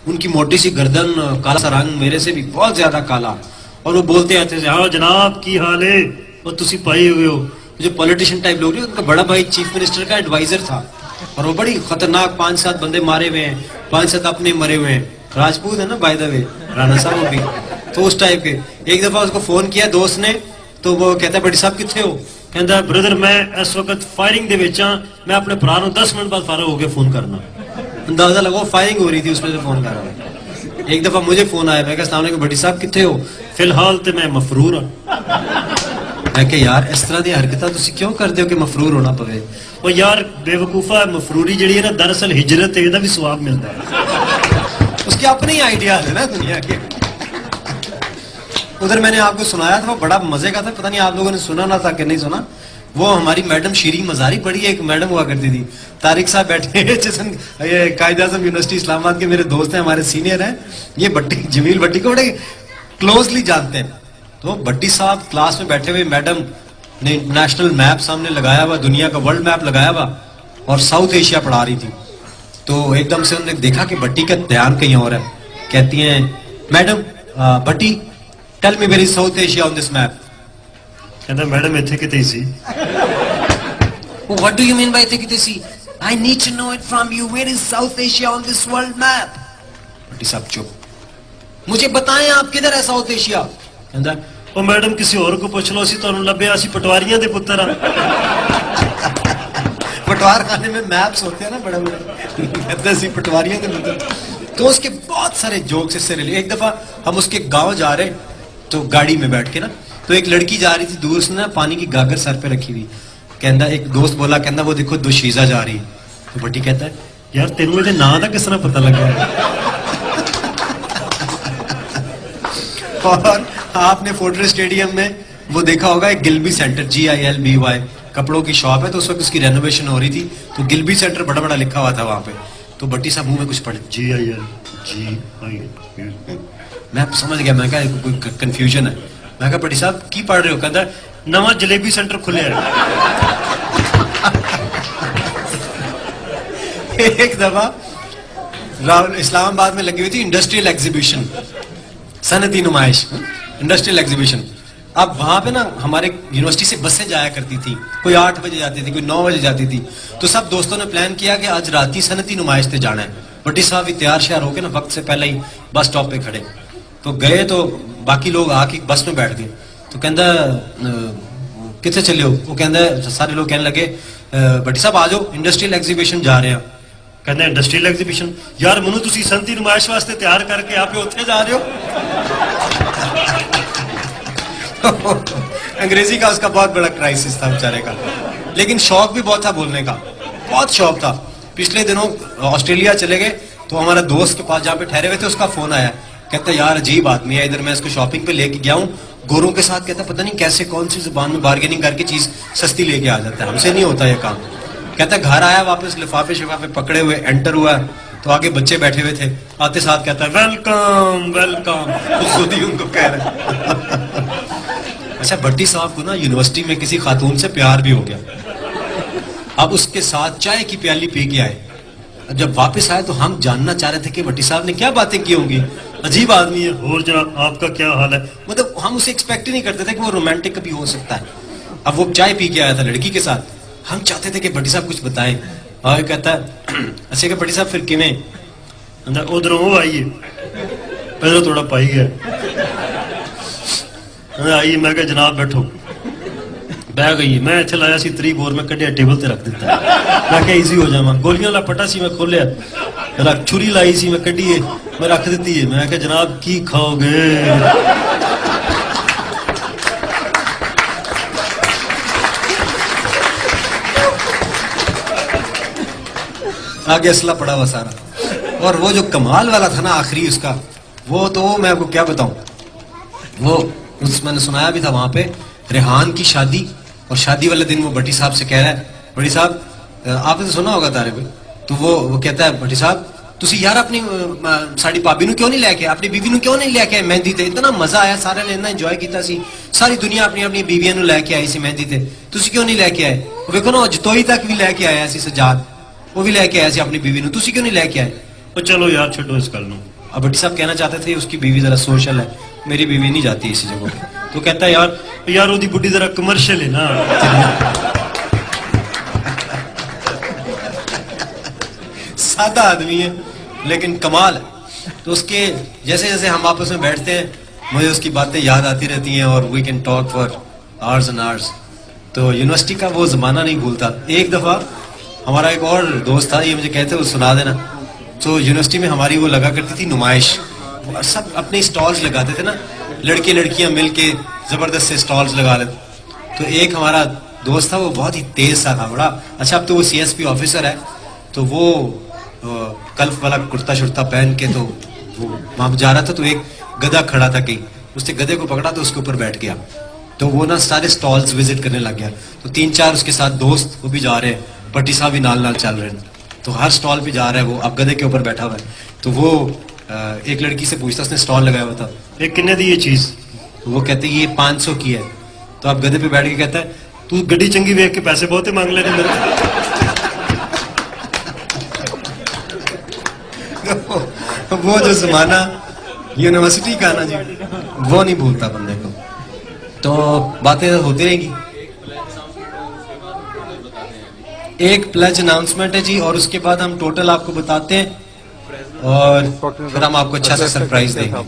ان کی موٹی سی گردن, کالا سا رنگ, میرے سے بھی بہت زیادہ کالا, اور وہ بولتے آتے تھے ہاں جناب کی حال ہے, اور تسی پائے ہوئے ہو. جو پولیٹیشین ٹائپ لوگ, ان کا بڑا بھائی چیف منسٹر کا ایڈوائزر تھا, اور وہ بڑی خطرناک 5-7 بندے مارے ہوئے ہیں, 5-7 اپنے مرے ہوئے ہیں. راجپوت ہے نا بائی دا وے, رانا صاحب بھی تو اس ٹائپ کے. ایک دفعہ اس کو فون کیا دوست نے, تو وہ کہتا ہے بڑی صاحب کتنے ہو؟ کہتا ہے بردر میں اس وقت فائرنگ دے وچ ہاں, میں اپنے بھرا نوں 10 منٹ بعد فارغ ہو کے فون کرنا. اندازہ لگاؤ فائرنگ ہو رہی تھی, اس میں سے فون کر رہا ہے. ایک دفعہ مجھے فون آیا, میں کہا السلام علیکم بڑی صاحب کتنے ہو؟ فی الحال تے میں مفرور ہاں. میں کہ یار اس طرح دی حرکتاں تسی کیوں کردے ہو کہ مفرور ہونا پوے؟ وہ یار بے وقوفا, مفروری جڑی ہے نا دراصل ہجرت ہے, دا بھی ثواب ملتا ہے. اس کے اپنے ہی آئیڈیاز ہے نا دنیا کے. ادھر میں نے آپ کو سنایا تھا, وہ بڑا مزے کا تھا, پتہ نہیں آپ لوگوں نے سنا نہ تھا کہ نہیں سنا. وہ ہماری میڈم شیریں مزاری, بڑی ایک میڈم ہوا کرتی تھی. طارق صاحب بیٹھے ہیں, قائد اعظم یونیورسٹی اسلام آباد کے میرے دوست ہیں, ہمارے سینئر ہیں. یہ بٹی جمیل بٹی کو بڑے کلوزلی جانتے ہیں. تو بٹی صاحب کلاس میں بیٹھے ہوئے, میڈم نے نیشنل میپ سامنے لگایا ہوا, دنیا کا ورلڈ میپ لگایا ہوا, اور ساؤتھ ایشیا پڑھا رہی تھی. تو ایک دم سے انہوں نے دیکھا کہ بٹی کا دھیان کہیں اور ہے. کہتی ہیں madam Betty tell me where is South Asia on this map. کہتا میڈم ایتھے کتے سی. What do you mean by ایتھے کتے سی? I need to know it from you. Where is South Asia on this world map? بٹی صاحب چپ, مجھے بتائیں آپ کدھر ہے ساؤتھ ایشیا. کہتا وہ میڈم کسی اور کو پوچھ لو, اسی تانوں لبیا, اسی پٹواریاں دے پتر ہاں. پٹوار خانے میں میپس ہوتے ہیں نا بڑا بڑا, کہتا اسی پٹواریاں دے پتر. تو اس کے بہت سارے جوکس اس سے ریلیٹ. ایک دفعہ ہم اس کے گاؤں جا رہے, تو گاڑی میں بیٹھ کے نا, تو ایک لڑکی جا رہی تھی دور سے نا, پانی کی گاگر سر پہ رکھی ہوئی. کہندا ایک دوست بولا, کہندا وہ دیکھو دوشیزہ جا رہی ہے. تو بٹی کہتا ہے یار تینوں یہ نام دا کس طرح پتہ لگا. اور آپ نے فورٹریس اسٹیڈیم میں وہ دیکھا ہوگا ایک گلبی سینٹر, GILBY کپڑوں کی شاپ ہے, تو اس وقت اس کی رینوویشن ہو رہی تھی, تو گلبی سینٹر بڑا بڑا لکھا ہوا تھا وہاں پہ. تو بٹی صاحب منہ میں کچھ پڑھے GIL. میں سمجھ گیا, میں کہا کوئی کنفیوژن ہے. میں کہا بٹی صاحب کی پڑھ رہے ہو؟ کہتا ہے نواں جلیبی سینٹر کھلے ہے. ایک دفعہ اسلام آباد میں لگی ہوئی تھی انڈسٹریل ایگزیبیشن, صنعتی نمائش, انڈسٹریل ایگزیبیشن. اب وہاں پہ نا ہمارے یونیورسٹی سے بسیں جایا کرتی تھی, کوئی 8 بجے جاتی تھی, کوئی 9 بجے جاتی تھی. تو سب دوستوں نے پلان کیا کہ آج رات ہی صنعتی نمائش سے جانا ہے. بٹی صاحب بھی تیار شیار ہو کے نا وقت سے پہلے ہی بس اسٹاپ پہ کھڑے. تو گئے, تو باقی لوگ آ کے بس میں بیٹھ گئے. تو کہندا کتنے چلے ہو؟ وہ کہندا سارے لوگ کہنے لگے بٹی صاحب آ جاؤ انڈسٹریل ایگزیبیشن جا رہے ہیں. کہتے ہیں انڈسٹریل ایگزیبیشن, یار منو تسی صنعتی نمائش واسطے تیار کر کے آپ اتنے جا رہے ہو. انگریزی کا اس کا بہت بڑا کرائسس تھا بیچارے کا, لیکن شوق بھی بہت تھا بولنے کا, بہت شوق تھا. پچھلے دنوں آسٹریلیا چلے گئے, تو ہمارا دوست کے پاس جہاں پہ ٹھہرے ہوئے تھے اس کا فون آیا. کہتا ہے یار عجیب آدمی ہے, ادھر میں اس کو شاپنگ پہ لے کے گیا ہوں گوروں کے ساتھ. کہتا پتہ نہیں کیسے کون سی زبان میں بارگیننگ کر کے چیز سستی لے کے آ جاتا ہے, ہم سے نہیں ہوتا یہ کام. کہتا ہے گھر آیا واپس, لفافے شفافے پکڑے ہوئے انٹر ہوا, تو آگے بچے بیٹھے ہوئے تھے. آتے ساتھ کہتا ہے ویلکم ویلکم, خود ہی ان کو کہہ رہے. اچھا بٹی صاحب کو نا یونیورسٹی میں کسی خاتون سے پیار بھی ہو گیا. اب اس کے ساتھ چائے کی پیالی پی کے آئے. جب واپس آئے تو ہم جاننا چاہ رہے تھے کہ بٹی صاحب نے کیا باتیں کی ہوں گی. عجیب آدمی ہے, اور جناب آپ کا کیا حال ہے. مطلب ہم اسے ایکسپیکٹ ہی نہیں کرتے تھے کہ وہ رومانٹک بھی ہو سکتا ہے. اب وہ چائے پی کے آیا تھا لڑکی کے ساتھ, ہم چاہتے تھے کہ بٹی صاحب کچھ بتائیں. اور کہتا ہے اچھا کہ بٹی صاحب پھر کیویں ادھر وہ آئیے, پہلے تھوڑا پائی گیا آئیے. میں کہ جناب بیٹھو. بہ گئی, میں اتنے لایا سی 3 بور, میں کڈیا ٹیبل تے رکھ دیتا. میں کہ ایزی ہو جاواں. گولیاں والا پٹا سی میں کھولیا, چھری لائی سی میں کڈی, میں رکھ دیتی ہے. میں کہ جناب کی کھاؤ گے؟ آگے اسلحہ پڑا ہوا سارا. اور وہ جو کمال والا تھا نا آخری اس کا, وہ تو میں آپ کو کیا بتاؤں. وہ میں نے سنایا بھی تھا وہاں پہ ریحان کی شادی, اور شادی والے دن وہ بٹی صاحب سے کہہ رہا ہے بٹی صاحب آپ نے تو سنا ہوگا تارے پہ. تو وہ کہتا ہے بٹی صاحب تسی یار اپنی ساڑی بھابی نو کیوں نہیں لے کے, اپنی بیوی نو کیوں نہیں لے کے آئے مہندی تے؟ اتنا مزہ آیا, سارے نے اتنا انجوائے کیتا سی, ساری دنیا اپنی اپنی بیویاں نو لے کے آئی سی مہندی تے, تسی کیوں نہیں لے کے آئے؟ ویکھو نا جتوئی تک بھی لے کے آیا سی سجاد, وہ بھی لے کے آیا سی اپنی بیوی نو, تسی کیوں نہیں لے کے آئے؟ وہ چلو یار چھوڑو اس کر لوں. اب بھٹی صاحب کہنا چاہتے تھے اس کی بیوی ذرا سوشل ہے, میری بیوی نہیں جاتی اسی جگہ پہ. تو کہتا ہے یار وہ دی بڈی ذرا کمرشل ہے نا. سادہ آدمی ہے لیکن کمال ہے. تو اس کے جیسے جیسے ہم آپس میں بیٹھتے ہیں مجھے اس کی باتیں یاد آتی رہتی ہیں اور we can talk for hours and hours. تو یونیورسٹی کا وہ زمانہ نہیں بھولتا. ایک دفعہ ہمارا ایک اور دوست تھا, یہ مجھے کہتے وہ سنا دینا. تو یونیورسٹی میں ہماری وہ لگا کرتی تھی نمائش, سب اپنے اسٹالز لگاتے تھے نا, لڑکے لڑکیاں مل کے زبردست سے اسٹالز لگا لیتے. تو ایک ہمارا دوست تھا وہ بہت ہی تیز سا تھا بڑا اچھا, اب تو وہ سی ایس پی آفیسر ہے. تو وہ کلف والا کرتا شرتا پہن کے تو وہ وہاں جا رہا تھا. تو ایک گدھا کھڑا تھا کہیں, اس نے گدھے کو پکڑا تو اس کے اوپر بیٹھ گیا. تو وہ نا سارے اسٹالز وزٹ کرنے لگ گیا. تو 3-4 اس کے ساتھ دوست وہ بھی جا رہے ہیں, بھٹی صاحب بھی نال نال چل رہے ہیں. تو ہر اسٹال پہ جا رہا ہے وہ, اب گدھے کے اوپر بیٹھا ہوا ہے. تو وہ ایک لڑکی سے پوچھتا, اس نے اسٹال لگایا ہوا تھا, ایک کنے دی یہ چیز, وہ کہتے یہ 500 کی ہے. تو اب گدھے پہ بیٹھ کے کہتا ہے تو گڈی چنگی ویک کے پیسے بہت مانگ لے میرے. وہ جو زمانہ یونیورسٹی کا نا جی, وہ نہیں بھولتا بندے کو. تو باتیں ہوتی رہیں گی. ایک پلیج اناؤنسمنٹ ہے جی, اور اس کے بعد ہم ٹوٹل آپ کو بتاتے ہیں اور پھر ہم آپ کو اچھا سا سرپرائز دیں گے.